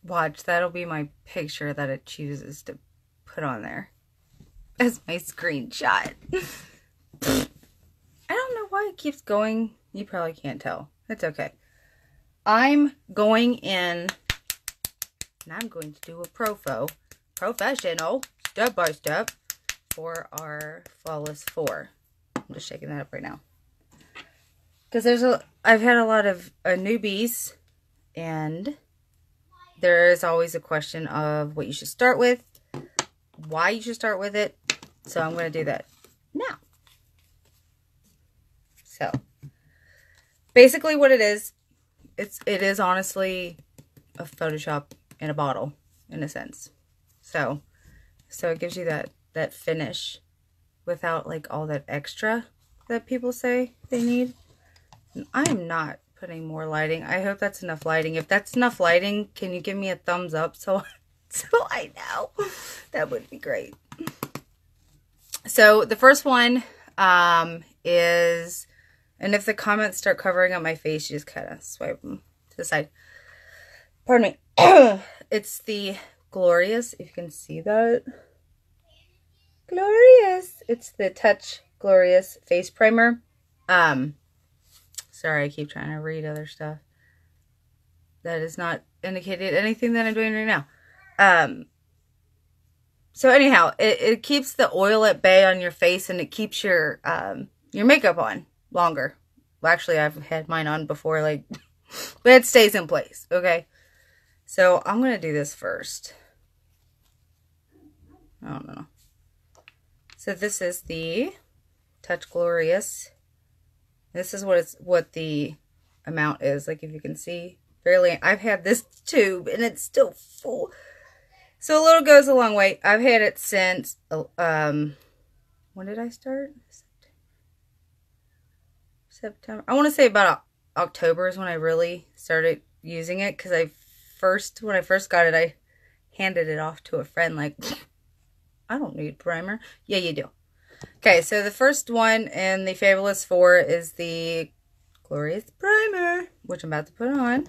Watch, that'll be my picture that it chooses to put on there as my screenshot. I don't know why it keeps going. You probably can't tell. It's okay. I'm going in, and I'm going to do a professional, step by step, for our Flawless 4. I'm just shaking that up right now. Because I've had a lot of newbies, and there is always a question of what you should start with, why you should start with it. So I'm going to do that now. So basically what it is honestly a Photoshop in a bottle, in a sense. So it gives you that finish without like all that extra that people say they need. And I am not putting more lighting. I hope that's enough lighting. If that's enough lighting, can you give me a thumbs up so I know? That would be great. So the first one is, and if the comments start covering up my face, you just kind of swipe them to the side. Pardon me. It's the Glorious, if you can see that. Glorious. It's the Touch Glorious Face Primer. Sorry, I keep trying to read other stuff. That is not indicated anything that I'm doing right now. So anyhow, it keeps the oil at bay on your face, and it keeps your makeup on longer. Well, actually, I've had mine on before, like, but it stays in place, okay? So I'm going to do this first. I don't know. So this is the Touch Glorious. This is what the amount is. Like, if you can see, barely. I've had this tube and it's still full. So a little goes a long way. I've had it since, when did I start? September. I want to say about October is when I really started using it. Because when I first got it, I handed it off to a friend like, I don't need primer. Yeah, you do. Okay, so the first one in the Fabulous 4 is the Glorious Primer, which I'm about to put on.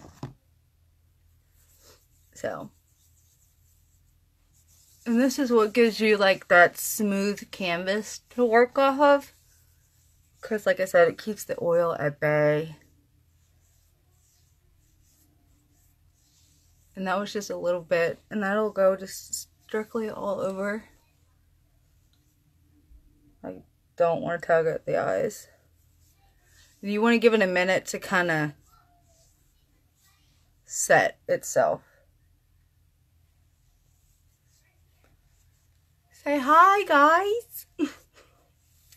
So, and this is what gives you like that smooth canvas to work off of. Because like I said, it keeps the oil at bay. And that was just a little bit, and that'll go just strictly all over. I don't want to tug at the eyes. You want to give it a minute to kind of set itself. Say hi, guys.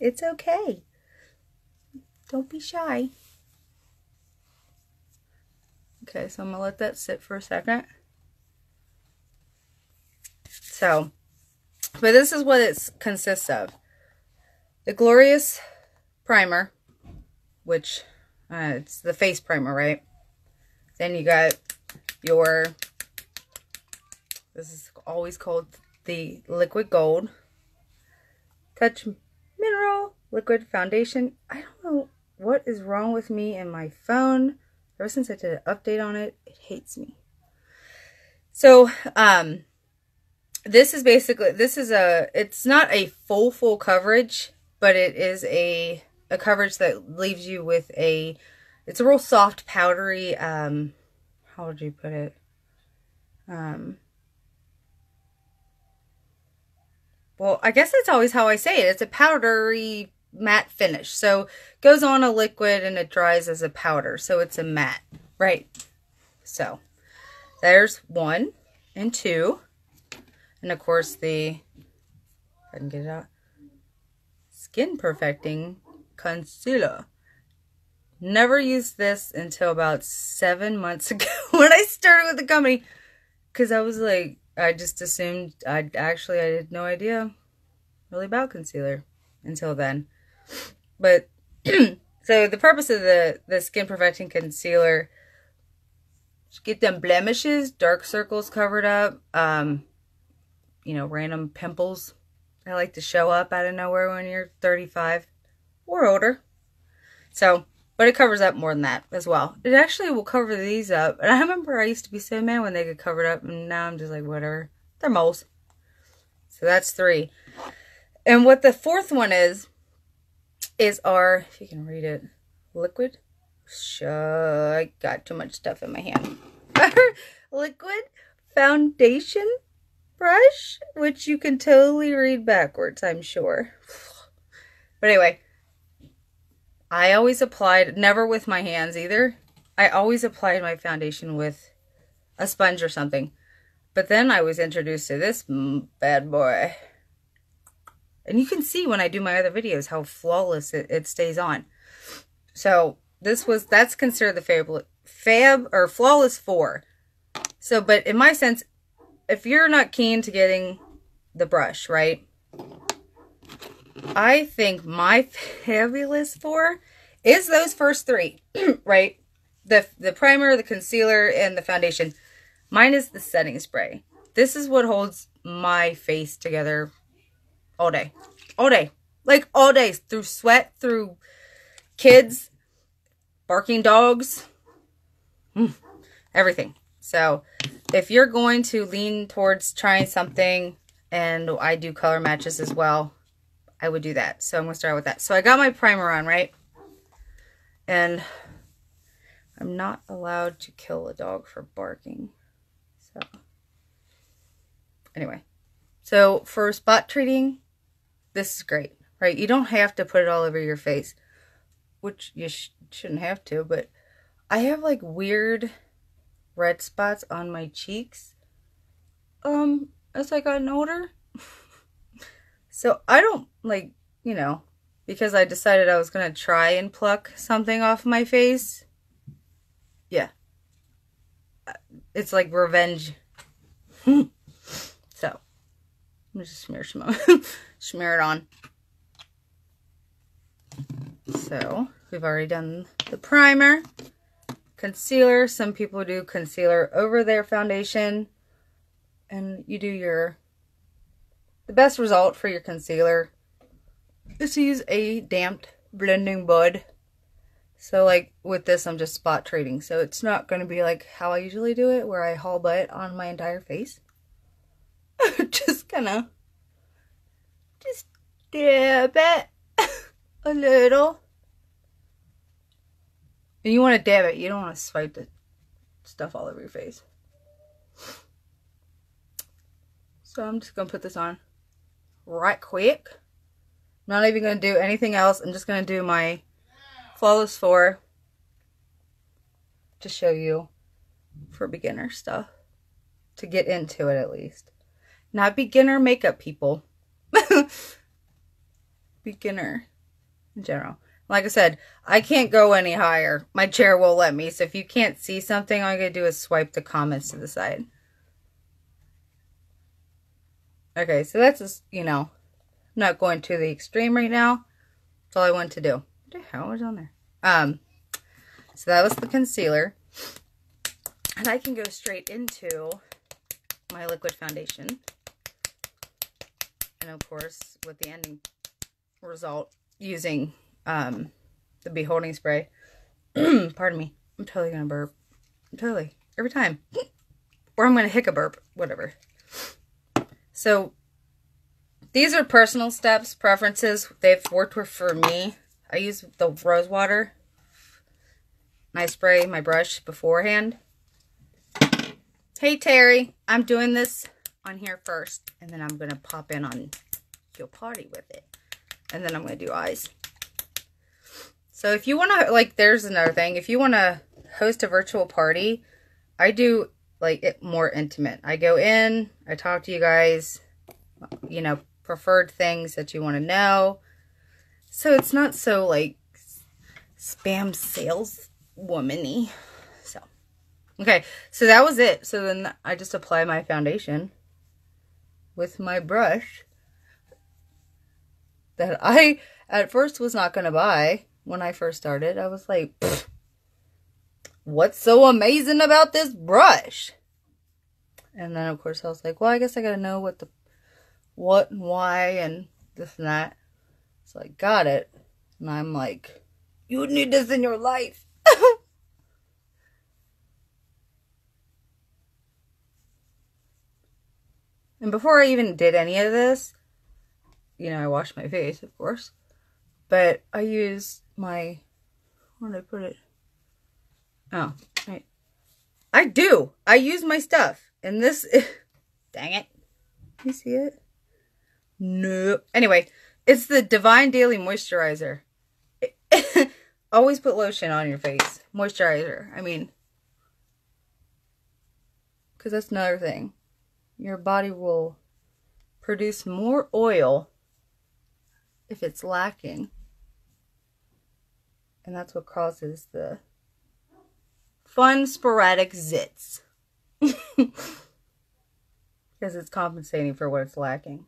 It's okay. Don't be shy. Okay, so I'm going to let that sit for a second. So, but this is what it consists of. The Glorious Primer, which it's the face primer, right? Then you got your, this is always called the Liquid Gold Touch Mineral Liquid Foundation. I don't know what is wrong with me and my phone. Ever since I did an update on it, it hates me. So, this is basically, it's not a full coverage, but it is a coverage that leaves you with it's a real soft, powdery, how would you put it? Well, I guess that's always how I say it. It's a powdery matte finish. So, it goes on a liquid and it dries as a powder. So, it's a matte, right? So, there's 1 and 2. And of course, if I can get it out, Skin Perfecting Concealer. Never used this until about 7 months ago when I started with the company. Because I was like, I just assumed, I had no idea really about concealer until then. But, so the purpose of the Skin Perfecting Concealer, get them blemishes, dark circles covered up, you know, random pimples that like to show up out of nowhere when you're 35 or older. So, But it covers up more than that as well. It actually will cover these up. And I remember I used to be so mad when they get covered up. And now I'm just like, whatever. They're moles. So that's 3. And what the 4th one is our, if you can read it, liquid. I got too much stuff in my hand. Liquid foundation brush, which you can totally read backwards, I'm sure. But anyway, I always applied, never with my hands either. I always applied my foundation with a sponge or something. But then I was introduced to this bad boy. And you can see when I do my other videos how flawless it stays on. So that's considered the fab or flawless 4. So, but in my sense, if you're not keen to getting the brush, right? I think my fabulous 4 is those first 3, right? The primer, the concealer, and the foundation. Mine is the setting spray. This is what holds my face together all day. All day. Like all day. Through sweat, through kids, barking dogs, everything. So if you're going to lean towards trying something, and I do color matches as well, I would do that. So I'm going to start with that. So I got my primer on, right? And I'm not allowed to kill a dog for barking. So anyway, so for spot treating, this is great, right? You don't have to put it all over your face, which you shouldn't have to, but I have like weird red spots on my cheeks as I gotten older. So I don't like, you know, because I decided I was going to try and pluck something off my face. Yeah. It's like revenge. So, I'm just smear it on. So, we've already done the primer. Concealer. Some people do concealer over their foundation. And you do the best result for your concealer is to use a damped blending bud. So like with this, I'm just spot treating. So it's not going to be like how I usually do it, where I haul butt on my entire face. Just gonna dab it a little. And you want to dab it. You don't want to swipe the stuff all over your face. So I'm just going to put this on right quick. I'm not even going to do anything else. I'm just going to do my Flawless 4 to show you for beginner stuff. To get into it at least. Not beginner makeup people. Beginner in general. Like I said, I can't go any higher. My chair won't let me. So if you can't see something, all you gotta do is swipe the comments to the side. Okay, so that's just, you know, not going to the extreme right now. That's all I wanted to do. What the hell was on there? So that was the concealer. And I can go straight into my liquid foundation. And of course, with the ending result, using the beholding spray. Pardon me. I'm totally gonna burp. Totally. Every time. Or I'm gonna hiccup burp. Whatever. So, these are personal steps, preferences. They've worked for me. I use the rose water. And I spray my brush beforehand. Hey, Terry. I'm doing this on here first. And then I'm going to pop in on your party with it. And then I'm going to do eyes. So, if you want to, like, there's another thing. If you want to host a virtual party, I do like it more intimate. I go in, I talk to you guys, you know, preferred things that you want to know. So it's not so like spam sales womany. So, okay, so that was it. So then I just apply my foundation with my brush that I at first was not going to buy when I first started. I was like, pfft. What's so amazing about this brush? And then, of course, I was like, well, I guess I gotta know what and why and this and that. So I got it. And I'm like, You need this in your life. And before I even did any of this, you know, I washed my face, of course. But I used my... Where did I put it? Oh, right. I do. I use my stuff. And this... Dang it. You see it? No. Anyway, it's the Divine Daily Moisturizer. Always put lotion on your face. Moisturizer. I mean... Because that's another thing. Your body will produce more oil if it's lacking. And that's what causes the fun sporadic zits. Because it's compensating for what it's lacking.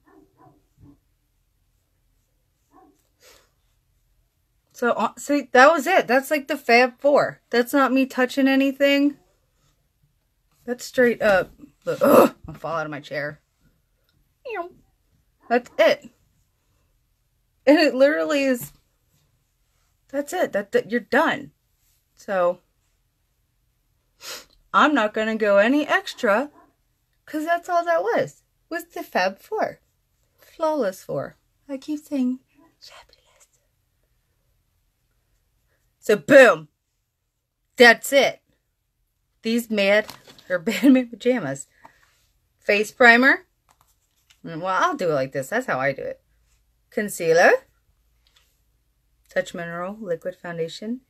So, see, that was it. That's like the Fab Four. That's not me touching anything. That's straight up. Ugh, I'll fall out of my chair. That's it. And it literally is, that's it. That you're done. So, I'm not going to go any extra, because that's all that was the Fab Four. Flawless Four. I keep saying fabulous. So, boom. That's it. These Bad Man Pajamas. Face primer. Well, I'll do it like this. That's how I do it. Concealer. Touch Mineral Liquid Foundation.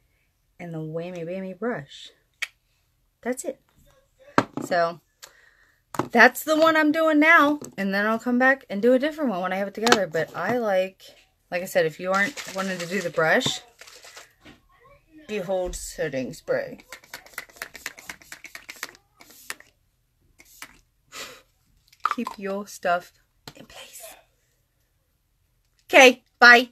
And the Whammy Bammy brush. That's it. So, that's the one I'm doing now. And then I'll come back and do a different one when I have it together. But I like I said, if you aren't wanting to do the brush, Behold Setting Spray. Keep your stuff in place. Okay, bye.